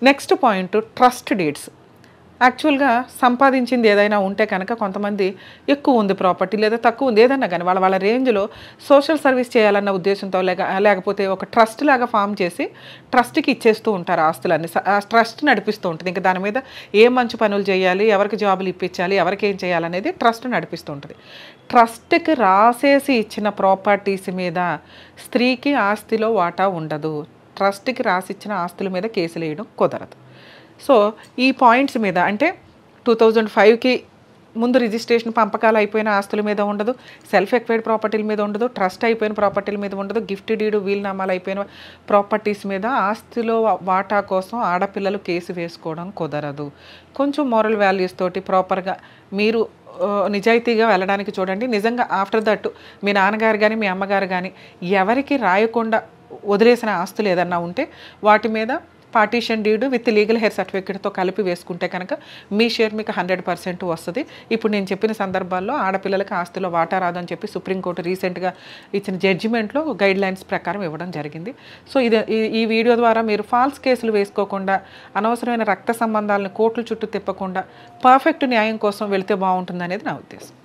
Next point trust deeds. యాక్చువల్గా సంపాదించింది ఏదైనా ఉంటే కనుక కొంతమంది ఎక్కువ ఉంది ప్రాపర్టీ లేదా తక్కువ ఉంది ఏదన్నా కానీ వాళ్ళ రేంజ్లో సోషల్ సర్వీస్ చేయాలన్న ఉద్దేశంతో లేకపోతే ఒక ట్రస్ట్ లాగా ఫామ్ చేసి ట్రస్ట్కి ఇచ్చేస్తూ ఉంటారు ఆస్తులన్నీ. ఆ ట్రస్ట్ నడిపిస్తూ ఉంటుంది. ఇంకా దాని మీద ఏ మంచి పనులు చేయాలి, ఎవరికి జాబులు ఇప్పించాలి, ఎవరికి ఏం చేయాలనేది ట్రస్ట్ నడిపిస్తూ ఉంటుంది. ట్రస్ట్కి రాసేసి ఇచ్చిన ప్రాపర్టీస్ మీద స్త్రీకి ఆస్తిలో వాటా ఉండదు. ట్రస్ట్కి రాసిచ్చిన ఆస్తుల మీద కేసులు వేయడం కుదరదు. సో ఈ పాయింట్స్ మీద అంటే 2005కి ముందు రిజిస్ట్రేషన్ పంపకాలు అయిపోయిన ఆస్తుల మీద ఉండదు, సెల్ఫ్ ఎక్వైర్డ్ ప్రాపర్టీల మీద ఉండదు, ట్రస్ట్ అయిపోయిన ప్రాపర్టీల మీద ఉండదు, గిఫ్ట్ డీడు వీలునామాలు అయిపోయిన ప్రాపర్టీస్ మీద ఆస్తిలో వాటా కోసం ఆడపిల్లలు కేసు వేసుకోవడం కుదరదు. కొంచెం మోరల్ వాల్యూస్ తోటి ప్రాపర్గా మీరు నిజాయితీగా వెళ్ళడానికి చూడండి. నిజంగా ఆఫ్టర్ దట్ మీ నాన్నగారు కానీ మీ అమ్మగారు కానీ ఎవరికి రాయకుండా వదిలేసిన ఆస్తులు ఏదన్నా ఉంటే వాటి మీద partition deed with legal heir సర్టిఫికేట్తో కలిపి వేసుకుంటే కనుక మీ షేర్ మీకు 100% వస్తుంది. ఇప్పుడు నేను చెప్పిన సందర్భాల్లో ఆడపిల్లలకి ఆస్తిలో వాటా రాదని చెప్పి సుప్రీంకోర్టు రీసెంట్గా ఇచ్చిన జడ్జిమెంట్లో గైడ్ లైన్స్ ప్రకారం ఇవ్వడం జరిగింది. సో ఈ వీడియో ద్వారా మీరు ఫాల్స్ కేసులు వేసుకోకుండా అనవసరమైన రక్త సంబంధాలను కోర్టుల చుట్టూ తిప్పకుండా పర్ఫెక్ట్ న్యాయం కోసం వెళితే బాగుంటుంది అనేది నా ఉద్దేశం.